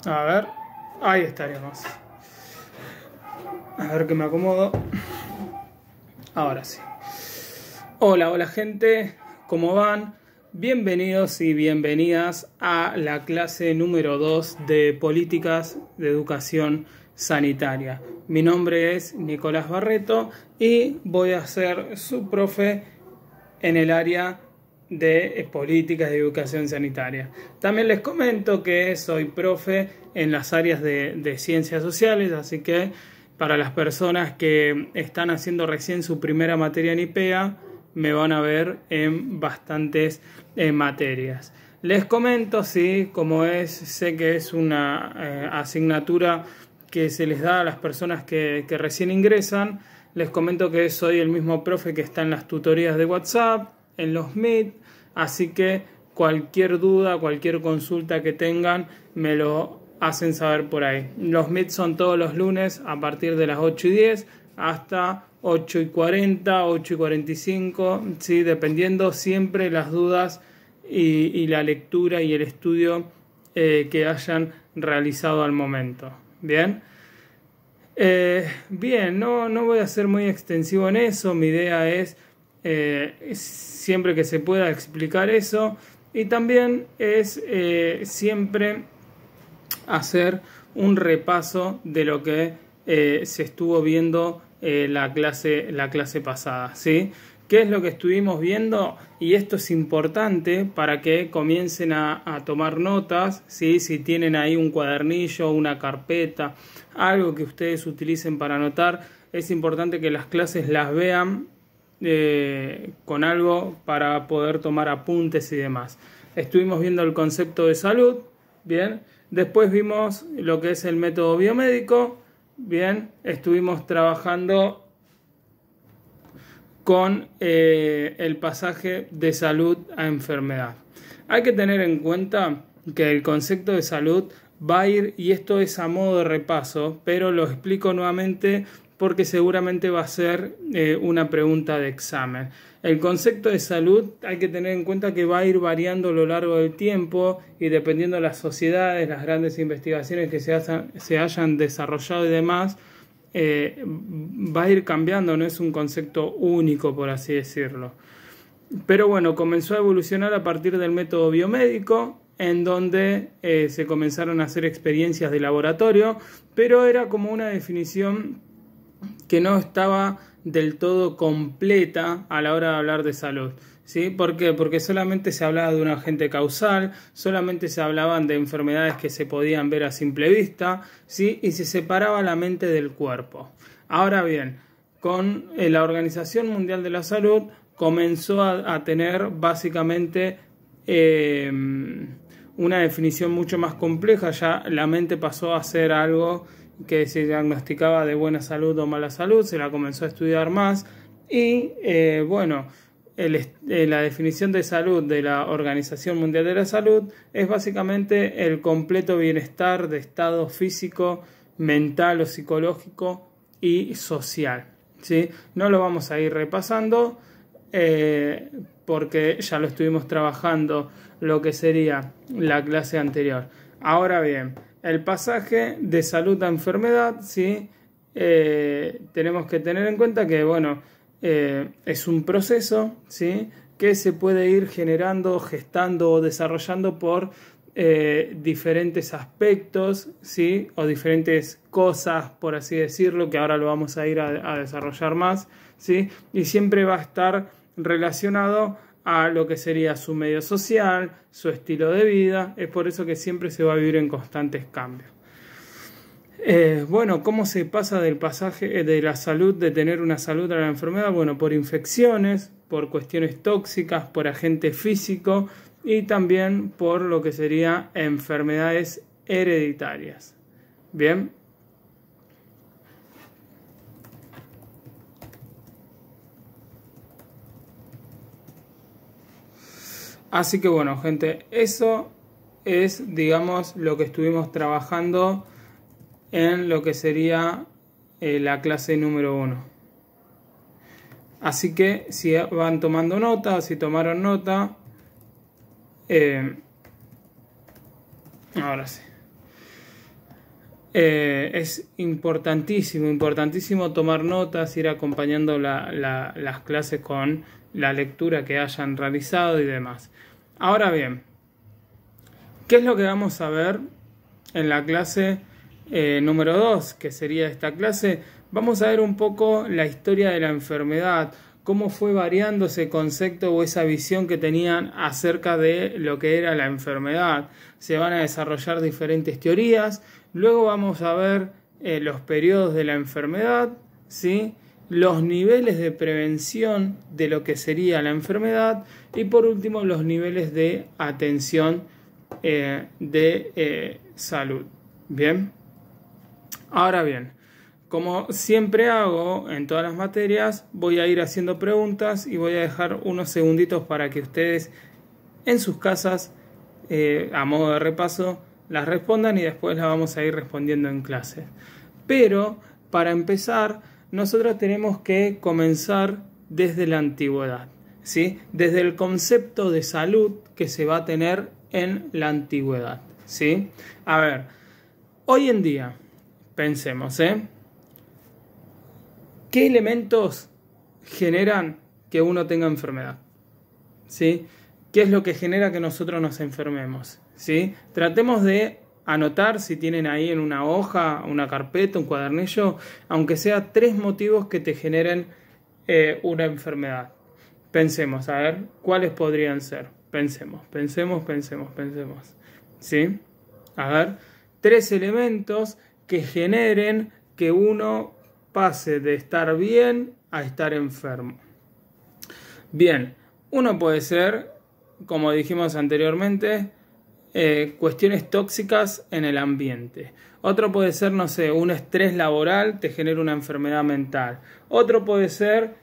A ver, ahí estaríamos. A ver que me acomodo. Ahora sí. Hola gente, ¿cómo van? Bienvenidos y bienvenidas a la clase número 2 de Políticas de Educación Sanitaria. Mi nombre es Nicolás Barreto y voy a ser su profe en el área de Políticas de Educación Sanitaria. También les comento que soy profe en las áreas de Ciencias Sociales, así que para las personas que están haciendo recién su primera materia en IPEA, me van a ver en bastantes materias. Les comento, sí, como es, sé que es una asignatura que se les da a las personas que recién ingresan. Les comento que soy el mismo profe que está en las tutorías de WhatsApp, en los Meet, así que cualquier duda, cualquier consulta que tengan, me lo hacen saber por ahí. Los Meet son todos los lunes a partir de las 8:10 hasta 8:40, 8:45, ¿sí? Dependiendo siempre las dudas y la lectura y el estudio que hayan realizado al momento. Bien. Bien, no voy a ser muy extensivo en eso. Mi idea es siempre que se pueda explicar eso, y también es siempre hacer un repaso de lo que se estuvo viendo la clase pasada, ¿sí? ¿Qué es lo que estuvimos viendo? Y esto es importante para que comiencen a tomar notas, ¿sí? Si tienen ahí un cuadernillo, una carpeta, algo que ustedes utilicen para anotar, es importante que las clases las vean con algo para poder tomar apuntes y demás. Estuvimos viendo el concepto de salud, bien. Después vimos lo que es el método biomédico, bien. Estuvimos trabajando con el pasaje de salud a enfermedad. Hay que tener en cuenta que el concepto de salud va a ir, y esto es a modo de repaso, pero lo explico nuevamente porque seguramente va a ser una pregunta de examen. El concepto de salud hay que tener en cuenta que va a ir variando a lo largo del tiempo, y dependiendo de las sociedades, las grandes investigaciones que se hayan desarrollado y demás, va a ir cambiando, no es un concepto único, por así decirlo. Pero bueno, comenzó a evolucionar a partir del método biomédico, en donde se comenzaron a hacer experiencias de laboratorio, pero era como una definición que no estaba del todo completa a la hora de hablar de salud, ¿sí? ¿Por qué? Porque solamente se hablaba de un agente causal, solamente se hablaban de enfermedades que se podían ver a simple vista, ¿sí? Y se separaba la mente del cuerpo. Ahora bien, con la Organización Mundial de la Salud comenzó a tener básicamente una definición mucho más compleja. Ya la mente pasó a ser algo que se diagnosticaba de buena salud o mala salud, se la comenzó a estudiar más, y la definición de salud de la Organización Mundial de la Salud es básicamente el completo bienestar de estado físico, mental o psicológico y social, ¿sí? No lo vamos a ir repasando porque ya lo estuvimos trabajando lo que sería la clase anterior. Ahora bien, el pasaje de salud a enfermedad, ¿sí? Tenemos que tener en cuenta que es un proceso, ¿sí? Que se puede ir generando, gestando o desarrollando por diferentes aspectos, ¿sí? O diferentes cosas, por así decirlo, que ahora lo vamos a ir a desarrollar más, ¿sí? Y siempre va a estar relacionado a lo que sería su medio social, su estilo de vida. Es por eso que siempre se va a vivir en constantes cambios. ¿Cómo se pasa del pasaje de la salud, de tener una salud a la enfermedad? Bueno, por infecciones, por cuestiones tóxicas, por agente físico y también por lo que sería enfermedades hereditarias. Bien. Así que bueno, gente, eso es, digamos, lo que estuvimos trabajando en lo que sería la clase número 1. Así que si van tomando nota, si tomaron nota, ahora sí. Es importantísimo tomar notas, ir acompañando las clases con la lectura que hayan realizado y demás. Ahora bien, ¿qué es lo que vamos a ver en la clase número 2, que sería esta clase? Vamos a ver un poco la historia de la enfermedad, cómo fue variando ese concepto o esa visión que tenían acerca de lo que era la enfermedad. Se van a desarrollar diferentes teorías. Luego vamos a ver los periodos de la enfermedad, ¿sí? Los niveles de prevención de lo que sería la enfermedad y por último los niveles de atención de salud. Bien. Ahora bien, como siempre hago en todas las materias, voy a ir haciendo preguntas y voy a dejar unos segunditos para que ustedes en sus casas, a modo de repaso, las respondan y después las vamos a ir respondiendo en clase. Pero para empezar, nosotros tenemos que comenzar desde la antigüedad, ¿sí? Desde el concepto de salud que se va a tener en la antigüedad, ¿sí? A ver, hoy en día, pensemos, ¿qué elementos generan que uno tenga enfermedad? ¿Sí? ¿Qué es lo que genera que nosotros nos enfermemos? ¿Sí? Tratemos de anotar, si tienen ahí en una hoja, una carpeta, un cuadernillo, aunque sea 3 motivos que te generen una enfermedad. Pensemos, a ver, ¿cuáles podrían ser? Pensemos. ¿Sí? A ver, 3 elementos que generen que uno pase de estar bien a estar enfermo. Bien, uno puede ser, como dijimos anteriormente, cuestiones tóxicas en el ambiente. Otro puede ser, no sé, un estrés laboral te genera una enfermedad mental. Otro puede ser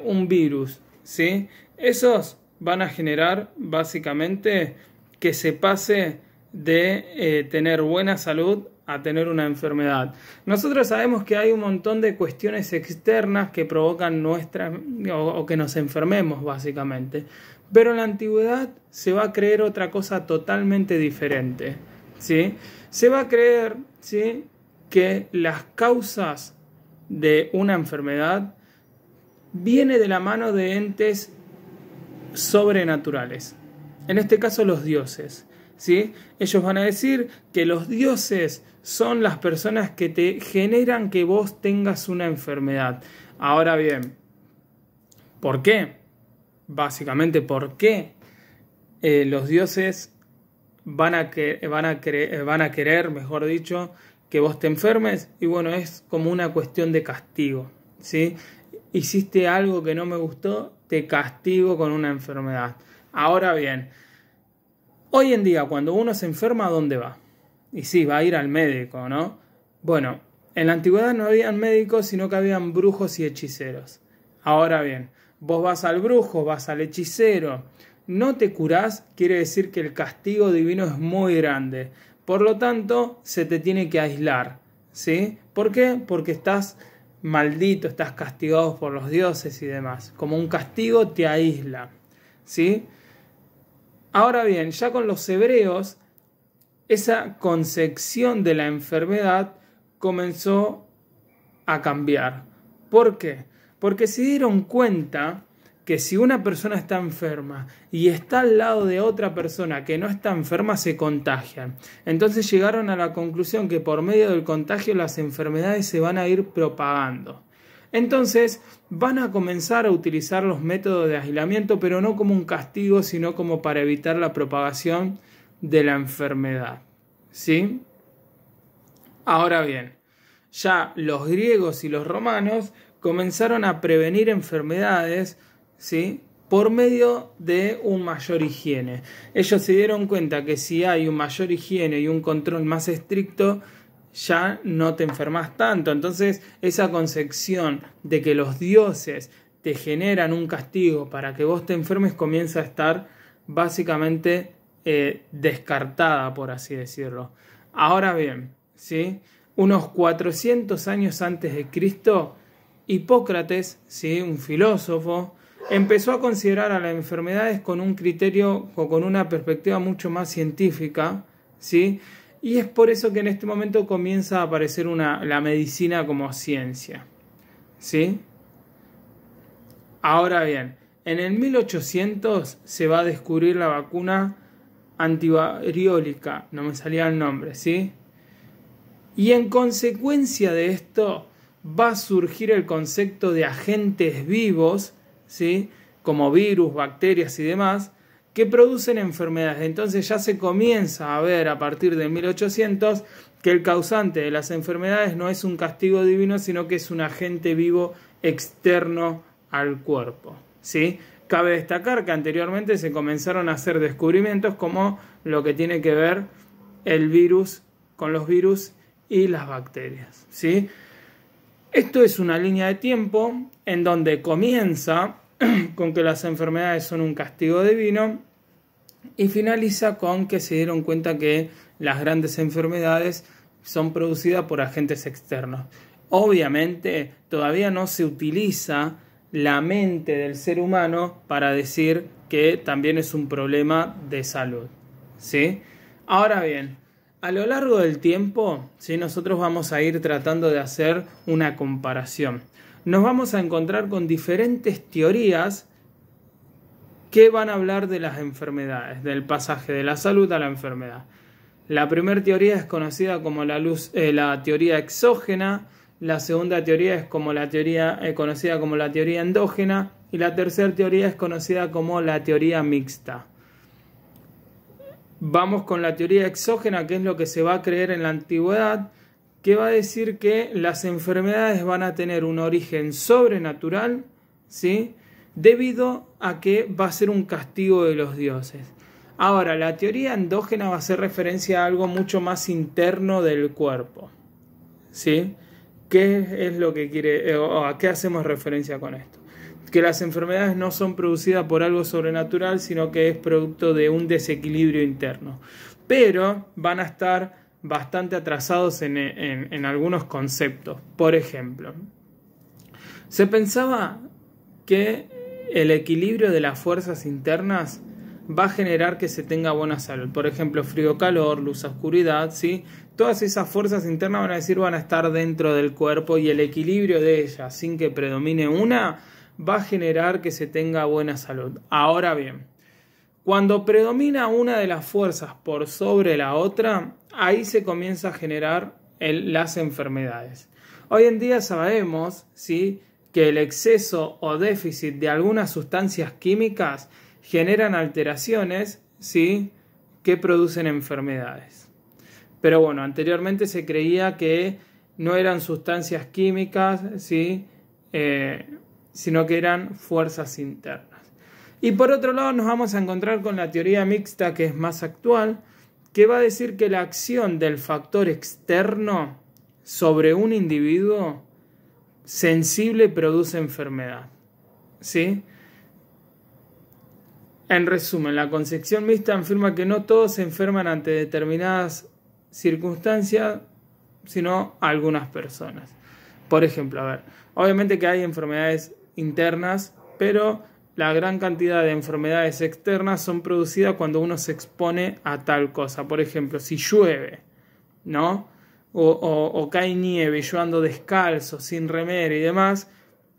un virus, ¿sí? Esos van a generar básicamente que se pase de tener buena salud a tener una enfermedad. Nosotros sabemos que hay un montón de cuestiones externas que provocan o que nos enfermemos básicamente, pero en la antigüedad se va a creer otra cosa totalmente diferente, ¿sí? Se va a creer, ¿sí?, que las causas de una enfermedad viene de la mano de entes sobrenaturales, en este caso los dioses, ¿sí? Ellos van a decir que los dioses son las personas que te generan que vos tengas una enfermedad. Ahora bien, ¿por qué? Básicamente, ¿por qué los dioses van a querer, mejor dicho, que vos te enfermes? Y bueno, es como una cuestión de castigo, ¿sí? Hiciste algo que no me gustó, te castigo con una enfermedad. Ahora bien, hoy en día cuando uno se enferma, ¿a dónde va? Y sí, va a ir al médico, ¿no? Bueno, en la antigüedad no habían médicos, sino que habían brujos y hechiceros. Ahora bien, vos vas al brujo, vas al hechicero, no te curás, quiere decir que el castigo divino es muy grande. Por lo tanto, se te tiene que aislar, ¿sí? ¿Por qué? Porque estás maldito, estás castigado por los dioses y demás. Como un castigo te aísla, ¿sí? Ahora bien, ya con los hebreos, esa concepción de la enfermedad comenzó a cambiar. ¿Por qué? Porque se dieron cuenta que si una persona está enferma y está al lado de otra persona que no está enferma, se contagian. Entonces llegaron a la conclusión que por medio del contagio las enfermedades se van a ir propagando. Entonces van a comenzar a utilizar los métodos de aislamiento, pero no como un castigo, sino como para evitar la propagación de la enfermedad, ¿sí? Ahora bien, ya los griegos y los romanos comenzaron a prevenir enfermedades, ¿sí?, por medio de un mayor higiene. Ellos se dieron cuenta que si hay un mayor higiene y un control más estricto, ya no te enfermas tanto. Entonces, esa concepción de que los dioses te generan un castigo para que vos te enfermes comienza a estar básicamente descartada, por así decirlo. Ahora bien, ¿sí?, unos 400 años antes de Cristo, Hipócrates, ¿sí?, un filósofo, empezó a considerar a las enfermedades con un criterio o con una perspectiva mucho más científica, ¿sí?, Y es por eso que en este momento comienza a aparecer la medicina como ciencia, ¿sí? Ahora bien, en el 1800 se va a descubrir la vacuna antivariólica, no me salía el nombre, ¿sí? Y en consecuencia de esto va a surgir el concepto de agentes vivos, ¿sí? Como virus, bacterias y demás, que producen enfermedades. Entonces ya se comienza a ver a partir de 1800 que el causante de las enfermedades no es un castigo divino, sino que es un agente vivo externo al cuerpo, ¿sí? Cabe destacar que anteriormente se comenzaron a hacer descubrimientos como lo que tiene que ver el virus con los virus y las bacterias, ¿sí? Esto es una línea de tiempo en donde comienza con que las enfermedades son un castigo divino y finaliza con que se dieron cuenta que las grandes enfermedades son producidas por agentes externos. Obviamente todavía no se utiliza la mente del ser humano para decir que también es un problema de salud, ¿sí? Ahora bien, a lo largo del tiempo, ¿sí? Nosotros vamos a ir tratando de hacer una comparación. Nos vamos a encontrar con diferentes teorías que van a hablar de las enfermedades, del pasaje de la salud a la enfermedad. La primera teoría es conocida como la teoría exógena, la segunda teoría es como conocida como la teoría endógena y la tercera teoría es conocida como la teoría mixta. Vamos con la teoría exógena, que es lo que se va a creer en la antigüedad, que va a decir que las enfermedades van a tener un origen sobrenatural, ¿sí? Debido a que va a ser un castigo de los dioses. Ahora, la teoría endógena va a hacer referencia a algo mucho más interno del cuerpo, ¿sí? ¿Qué es lo que quiere, o a qué hacemos referencia con esto? Que las enfermedades no son producidas por algo sobrenatural, sino que es producto de un desequilibrio interno. Pero van a estar bastante atrasados en algunos conceptos. Por ejemplo, se pensaba que el equilibrio de las fuerzas internas va a generar que se tenga buena salud. Por ejemplo, frío-calor, luz-oscuridad, ¿sí? Todas esas fuerzas internas van a estar dentro del cuerpo y el equilibrio de ellas, sin que predomine una, va a generar que se tenga buena salud. Ahora bien, cuando predomina una de las fuerzas por sobre la otra, ahí se comienza a generar las enfermedades. Hoy en día sabemos, ¿sí?, que el exceso o déficit de algunas sustancias químicas generan alteraciones, ¿sí?, que producen enfermedades. Pero bueno, anteriormente se creía que no eran sustancias químicas, ¿sí?, sino que eran fuerzas internas. Y por otro lado nos vamos a encontrar con la teoría mixta, que es más actual, que va a decir que la acción del factor externo sobre un individuo sensible produce enfermedad, ¿sí? En resumen, la concepción mixta afirma que no todos se enferman ante determinadas circunstancias, sino algunas personas. Por ejemplo, a ver, obviamente que hay enfermedades internas, pero la gran cantidad de enfermedades externas son producidas cuando uno se expone a tal cosa. Por ejemplo, si llueve, ¿no?, o cae nieve y yo ando descalzo, sin remera y demás,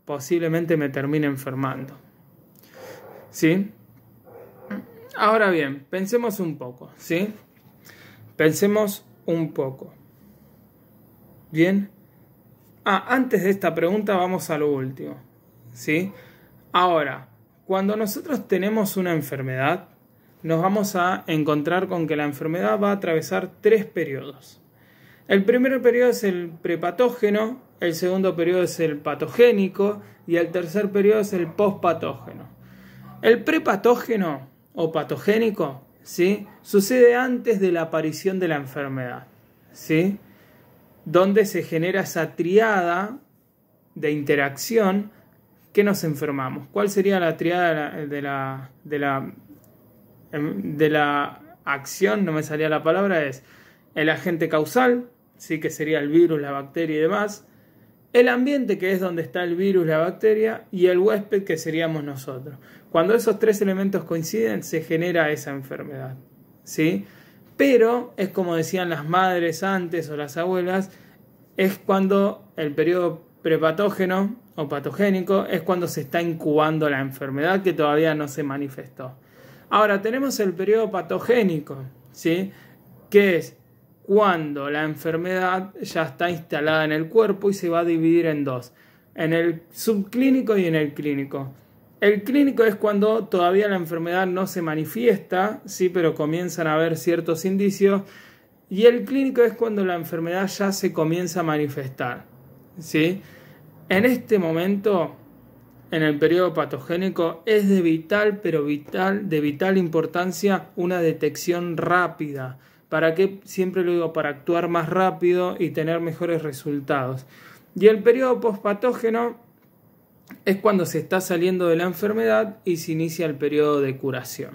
posiblemente me termine enfermando, ¿sí? Ahora bien, pensemos un poco, ¿sí? Pensemos un poco. ¿Bien? Antes de esta pregunta vamos a lo último, ¿sí? Ahora, cuando nosotros tenemos una enfermedad, nos vamos a encontrar con que la enfermedad va a atravesar 3 periodos. El primer periodo es el prepatógeno, el segundo periodo es el patogénico y el tercer periodo es el postpatógeno. El prepatógeno o patogénico, ¿sí?, sucede antes de la aparición de la enfermedad, ¿sí?, donde se genera esa triada de interacción que nos enfermamos. ¿Cuál sería la triada de la acción? No me salía la palabra. Es el agente causal, sí, que sería el virus, la bacteria y demás, el ambiente, que es donde está el virus, la bacteria, y el huésped, que seríamos nosotros. Cuando esos 3 elementos coinciden, se genera esa enfermedad, ¿sí? Pero es como decían las madres antes o las abuelas, es cuando el periodo prepatógeno o patogénico es cuando se está incubando la enfermedad que todavía no se manifestó. Ahora tenemos el periodo patogénico, ¿sí? Que es cuando la enfermedad ya está instalada en el cuerpo y se va a dividir en dos, en el subclínico y en el clínico. El clínico es cuando todavía la enfermedad no se manifiesta, sí, pero comienzan a haber ciertos indicios, y el clínico es cuando la enfermedad ya se comienza a manifestar, ¿sí? En este momento, en el periodo patogénico, es de vital importancia una detección rápida. ¿Para qué? Siempre lo digo, para actuar más rápido y tener mejores resultados. Y el periodo pospatógeno es cuando se está saliendo de la enfermedad y se inicia el periodo de curación.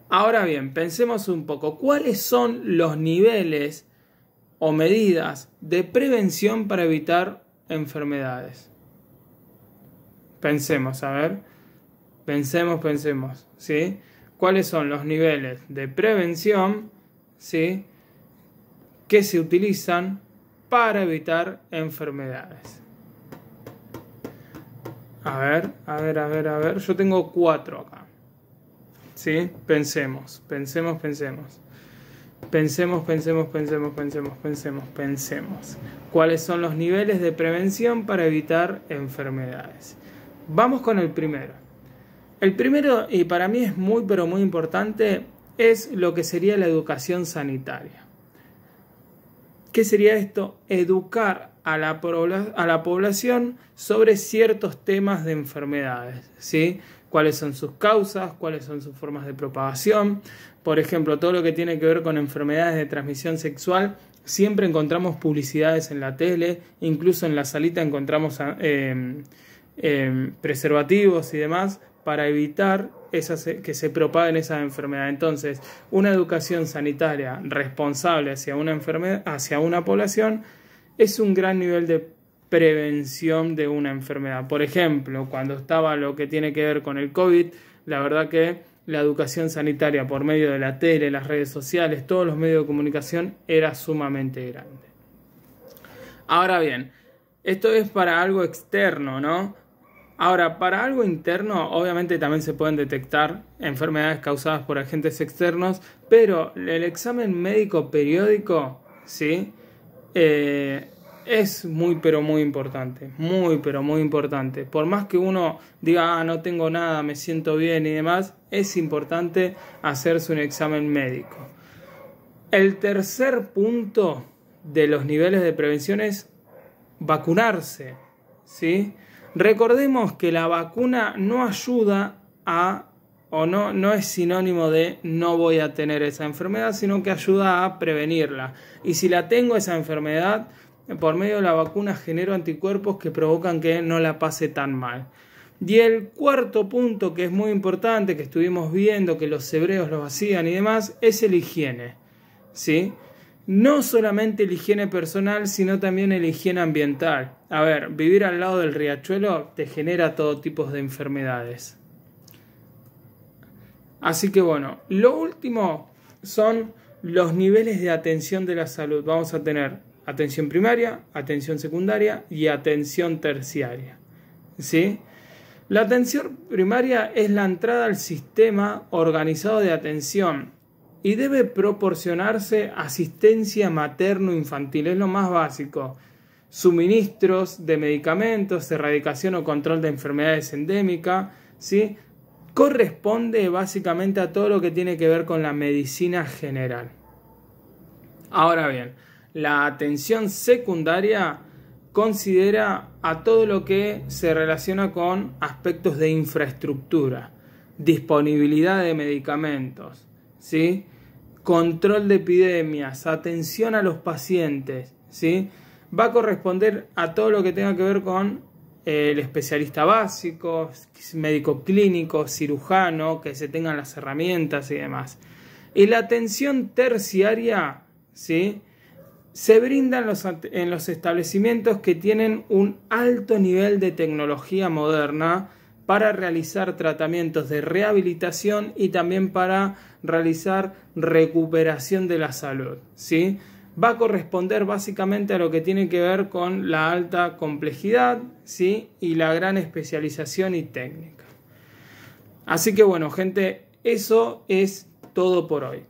Ahora bien, pensemos un poco, ¿cuáles son los niveles o medidas de prevención para evitar enfermedades? Pensemos, a ver, pensemos, ¿sí? ¿Cuáles son los niveles de prevención, ¿sí?, que se utilizan para evitar enfermedades? A ver, yo tengo 4 acá, ¿sí? Pensemos. ¿Cuáles son los niveles de prevención para evitar enfermedades? Vamos con el primero. El primero, y para mí es muy pero muy importante, es lo que sería la educación sanitaria. ¿Qué sería esto? Educar a la población sobre ciertos temas de enfermedades, ¿sí? Cuáles son sus causas, cuáles son sus formas de propagación. Por ejemplo, todo lo que tiene que ver con enfermedades de transmisión sexual, siempre encontramos publicidades en la tele, incluso en la salita encontramos preservativos y demás para evitar que se propaguen esas enfermedades. Entonces, una educación sanitaria responsable hacia una población es un gran nivel de prevención de una enfermedad. Por ejemplo, cuando estaba lo que tiene que ver con el COVID, la verdad que la educación sanitaria por medio de la tele, las redes sociales, todos los medios de comunicación era sumamente grande. Ahora bien, esto es para algo externo, ¿no? Ahora, para algo interno, obviamente también se pueden detectar enfermedades causadas por agentes externos, pero el examen médico periódico, ¿sí?, es muy pero muy importante, Por más que uno diga, no tengo nada, me siento bien y demás, es importante hacerse un examen médico. El tercer punto de los niveles de prevención es vacunarse, ¿sí? Recordemos que la vacuna no ayuda no es sinónimo de no voy a tener esa enfermedad, sino que ayuda a prevenirla. Y si la tengo esa enfermedad, por medio de la vacuna genero anticuerpos que provocan que no la pase tan mal. Y el cuarto punto, que es muy importante, que estuvimos viendo que los hebreos lo hacían y demás, es el higiene, ¿sí? No solamente el higiene personal, sino también el higiene ambiental. A ver, vivir al lado del riachuelo te genera todo tipo de enfermedades. Así que bueno, lo último son los niveles de atención de la salud. Vamos a tener atención primaria, atención secundaria y atención terciaria, ¿sí? La atención primaria es la entrada al sistema organizado de atención y debe proporcionarse asistencia materno-infantil, es lo más básico. Suministros de medicamentos, erradicación o control de enfermedades endémicas, ¿sí? Corresponde básicamente a todo lo que tiene que ver con la medicina general. Ahora bien, la atención secundaria considera a todo lo que se relaciona con aspectos de infraestructura, disponibilidad de medicamentos, ¿sí?, control de epidemias, atención a los pacientes, ¿sí? Va a corresponder a todo lo que tenga que ver con el especialista básico, médico clínico, cirujano, que se tengan las herramientas y demás. Y la atención terciaria, ¿sí?, se brinda en los establecimientos que tienen un alto nivel de tecnología moderna para realizar tratamientos de rehabilitación y también para realizar recuperación de la salud, ¿sí? Va a corresponder básicamente a lo que tiene que ver con la alta complejidad, ¿sí? Y la gran especialización y técnica. Así que bueno, gente, eso es todo por hoy.